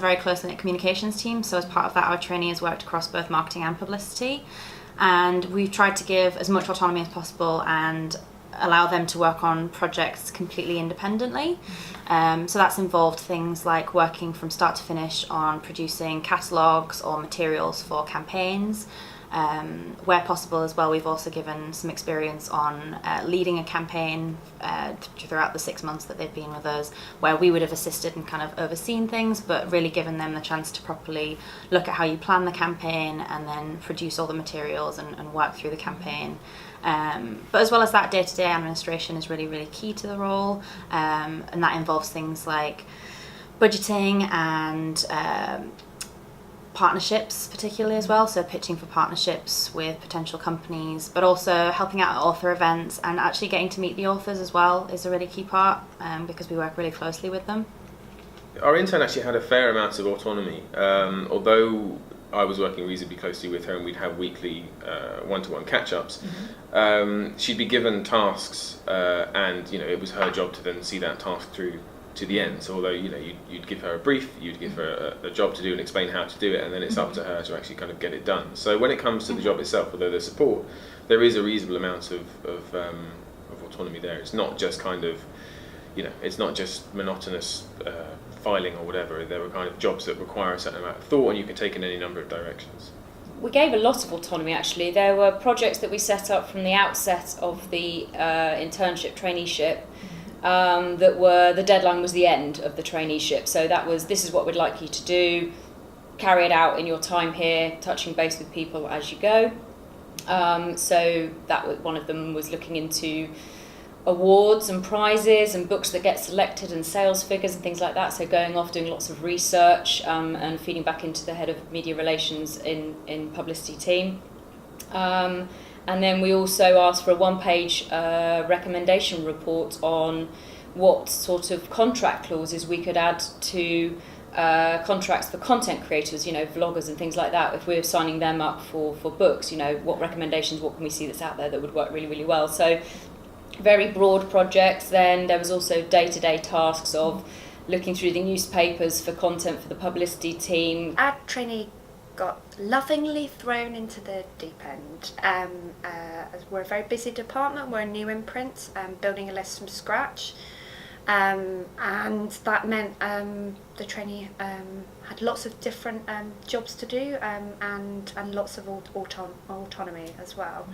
very close-knit communications team, so as part of that our trainees worked across both marketing and publicity, and we tried to give as much autonomy as possible and allow them to work on projects completely independently. So that's involved things like working from start to finish on producing catalogues or materials for campaigns. Where possible as well, we've also given some experience on leading a campaign throughout the 6 months that they've been with us, where we would have assisted and kind of overseen things, but really given them the chance to properly look at how you plan the campaign and then produce all the materials and work through the campaign. But as well as that, day-to-day administration is really, really key to the role, and that involves things like budgeting and partnerships particularly as well, so pitching for partnerships with potential companies, but also helping out at author events and actually getting to meet the authors as well is a really key part, because we work really closely with them. Our intern actually had a fair amount of autonomy, although I was working reasonably closely with her and we'd have weekly one-to-one catch-ups. She'd be given tasks and it was her job to then see that task through to the end. So although you'd give her a brief, you'd give her a job to do and explain how to do it, and then it's up to her to actually kind of get it done. So when it comes to the job itself, although there's support, there is a reasonable amount of autonomy there. It's not just kind of it's not just monotonous filing or whatever. There are kind of jobs that require a certain amount of thought, and you can take in any number of directions. We gave a lot of autonomy actually. There were projects that we set up from the outset of the internship traineeship that were, the deadline was the end of the traineeship. So that was, this is what we'd like you to do, carry it out in your time here, touching base with people as you go. So that was, one of them was looking into awards and prizes and books that get selected and sales figures and things like that. So going off, doing lots of research and feeding back into the head of media relations in publicity team. And then we also asked for a one-page recommendation report on what sort of contract clauses we could add to contracts for content creators, vloggers and things like that. If we're signing them up for books, what recommendations, what can we see that's out there that would work really, really well. So very broad projects. Then there was also day-to-day tasks of looking through the newspapers for content for the publicity team. Our trainee got lovingly thrown into the deep end. We're a very busy department, we're a new imprint, building a list from scratch, and that meant the trainee had lots of different jobs to do, and lots of autonomy as well.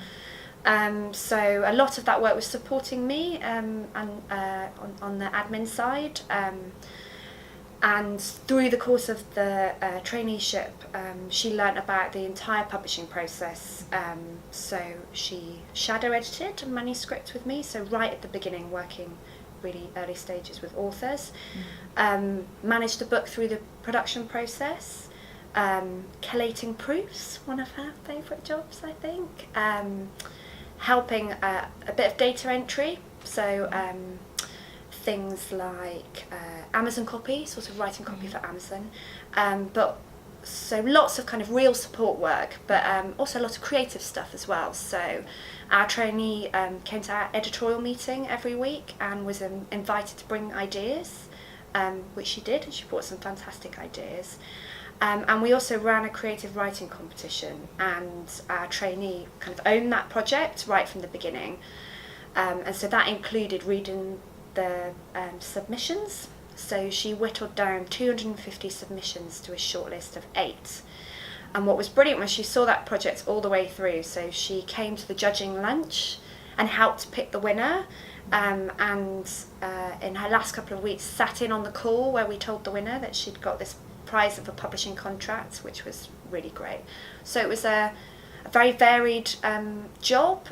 So a lot of that work was supporting me and on the admin side. And through the course of the traineeship, she learnt about the entire publishing process. So she shadow edited a manuscript with me, so right at the beginning, working really early stages with authors. Managed the book through the production process. Collating proofs, one of her favourite jobs, I think. Helping a bit of data entry, so things like Amazon copy, sort of writing copy for Amazon, but so lots of kind of real support work, but also a lot of creative stuff as well. So our trainee came to our editorial meeting every week and was invited to bring ideas, which she did, and she brought some fantastic ideas. And we also ran a creative writing competition, and our trainee kind of owned that project right from the beginning. And so that included reading the submissions. So she whittled down 250 submissions to a shortlist of 8. And what was brilliant was she saw that project all the way through. So she came to the judging lunch and helped pick the winner. And in her last couple of weeks sat in on the call where we told the winner that she'd got this prize of a publishing contract, which was really great. So it was a very varied job,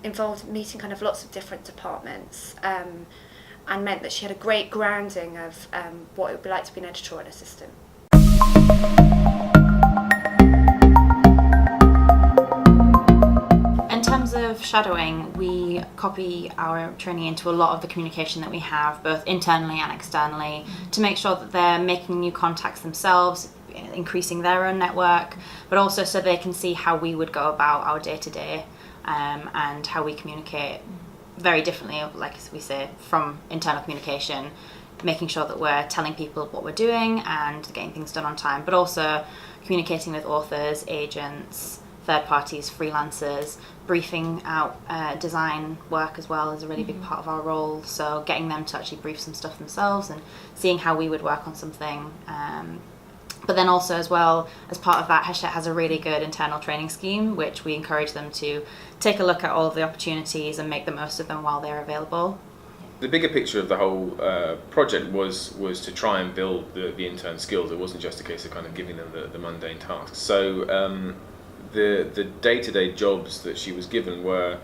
involved meeting kind of lots of different departments, and meant that she had a great grounding of what it would be like to be an editorial assistant. In terms of shadowing, we copy our trainee into a lot of the communication that we have, both internally and externally, to make sure that they're making new contacts themselves, increasing their own network, but also so they can see how we would go about our day-to-day, and how we communicate very differently, like we say, from internal communication making sure that we're telling people what we're doing and getting things done on time, but also communicating with authors, agents, third parties, freelancers, briefing out design work as well is a really big part of our role. So getting them to actually brief some stuff themselves and seeing how we would work on something. But then also as well, as part of that, Hachette has a really good internal training scheme, which we encourage them to take a look at all of the opportunities and make the most of them while they're available. The bigger picture of the whole project was to try and build the intern skills. It wasn't just a case of kind of giving them the mundane tasks. So the day-to-day jobs that she was given were,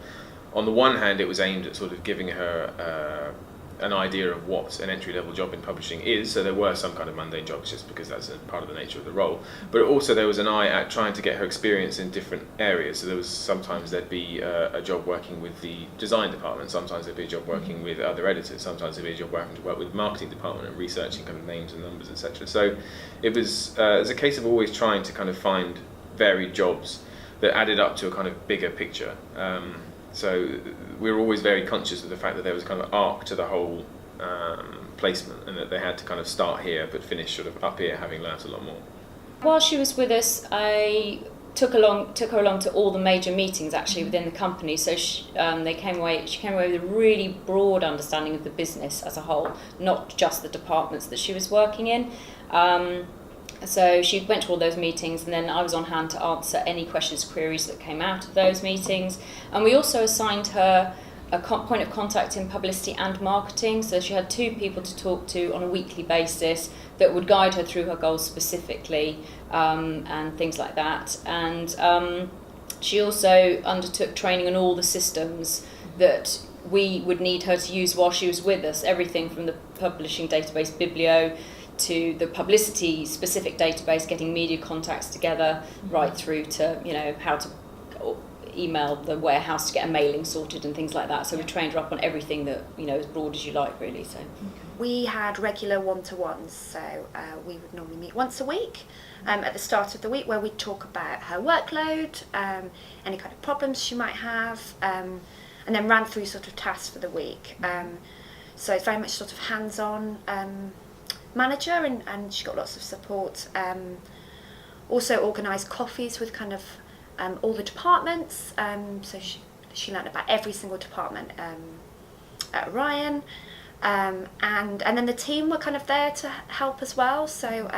on the one hand, it was aimed at sort of giving her an idea of what an entry-level job in publishing is. So there were some kind of mundane jobs just because that's a part of the nature of the role. But also there was an eye at trying to get her experience in different areas. So there was sometimes there'd be a job working with the design department, sometimes there'd be a job working with other editors, sometimes there'd be a job working to work with the marketing department and researching kind of names and numbers, etc. So it was a case of always trying to kind of find varied jobs that added up to a kind of bigger picture. So we were always very conscious of the fact that there was kind of arc to the whole placement, and that they had to kind of start here but finish sort of up here, having learnt a lot more. While she was with us, I took her along to all the major meetings actually within the company. So she came away with a really broad understanding of the business as a whole, not just the departments that she was working in. So she went to all those meetings, and then I was on hand to answer any questions, queries that came out of those meetings. And we also assigned her a point of contact in publicity and marketing. So she had 2 people to talk to on a weekly basis that would guide her through her goals specifically, and things like that. And she also undertook training on all the systems that we would need her to use while she was with us, everything from the publishing database Biblio to the publicity specific database, getting media contacts together, right through to, you know, how to email the warehouse to get a mailing sorted and things like that. So we trained her up on everything that, you know, as broad as you like, really. So we had regular one-to-ones, so we would normally meet once a week at the start of the week, where we'd talk about her workload, any kind of problems she might have, and then ran through sort of tasks for the week. So it's very much sort of hands-on manager, and she got lots of support. Also organised coffees with kind of all the departments, so she learned about every single department at Orion, and then the team were kind of there to help as well. So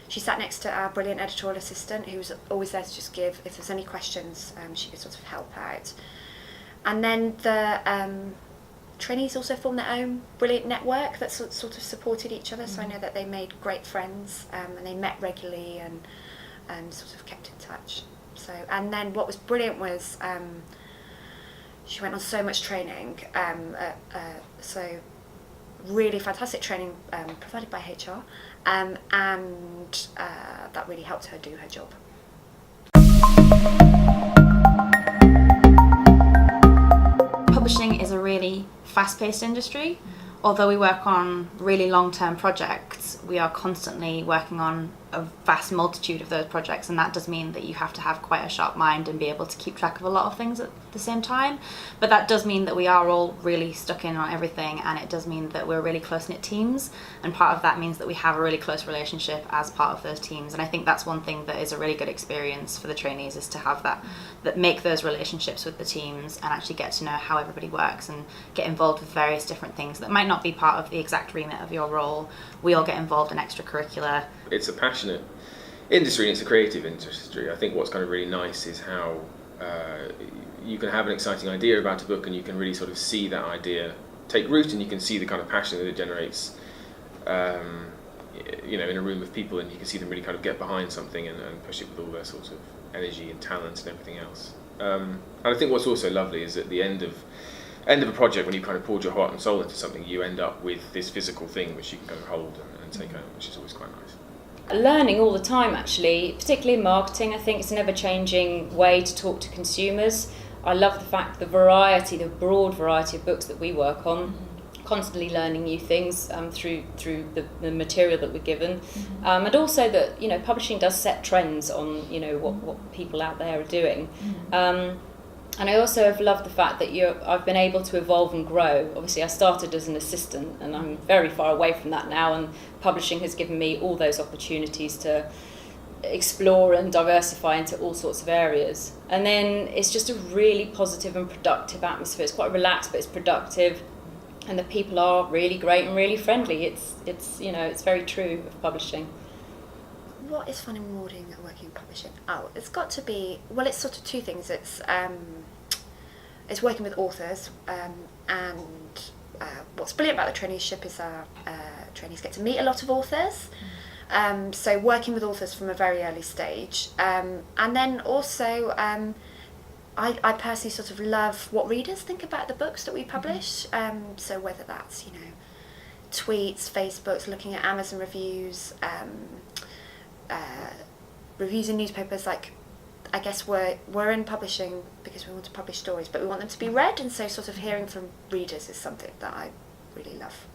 she sat next to our brilliant editorial assistant, who was always there to just give, if there's any questions, she could sort of help out. And then the trainees also formed their own brilliant network that sort of supported each other. So I know that they made great friends, and they met regularly and sort of kept in touch. So, and then what was brilliant was she went on so much training, so really fantastic training provided by HR, and that really helped her do her job. Publishing is a really fast-paced industry. Although we work on really long-term projects, we are constantly working on a vast multitude of those projects, and that does mean that you have to have quite a sharp mind and be able to keep track of a lot of things at the same time. But that does mean that we are all really stuck in on everything, and it does mean that we're really close-knit teams, and part of that means that we have a really close relationship as part of those teams. And I think that's one thing that is a really good experience for the trainees, is to have that make those relationships with the teams and actually get to know how everybody works and get involved with various different things that might not be part of the exact remit of your role. We all get involved in extracurricular. It's a passionate industry, and it's a creative industry. I think what's kind of really nice is how you can have an exciting idea about a book, and you can really sort of see that idea take root, and you can see the kind of passion that it generates, you know, in a room of people, and you can see them really kind of get behind something and push it with all their sort of energy and talent and everything else. And I think what's also lovely is at the end of a project, when you kind of poured your heart and soul into something, you end up with this physical thing which you can kind of hold and take home, which is always quite nice. Learning all the time, actually, particularly in marketing. I think it's an ever-changing way to talk to consumers. I love the fact the broad variety of books that we work on, constantly learning new things through the material that we're given, and also that, you know, publishing does set trends on, you know, what people out there are doing. And I also have loved the fact that I've been able to evolve and grow. Obviously, I started as an assistant, and I'm very far away from that now, and publishing has given me all those opportunities to explore and diversify into all sorts of areas. And then it's just a really positive and productive atmosphere. It's quite relaxed, but it's productive, and the people are really great and really friendly. It's it's very true of publishing. What is fun and rewarding at working in publishing? Oh, it's got to be, well, it's sort of two things. It's working with authors, and what's brilliant about the traineeship is our trainees get to meet a lot of authors. So working with authors from a very early stage, and then also I personally sort of love what readers think about the books that we publish. So whether that's tweets, Facebooks, looking at Amazon reviews, reviews in newspapers. Like, I guess we're in publishing because we want to publish stories, but we want them to be read, and so sort of hearing from readers is something that I really love.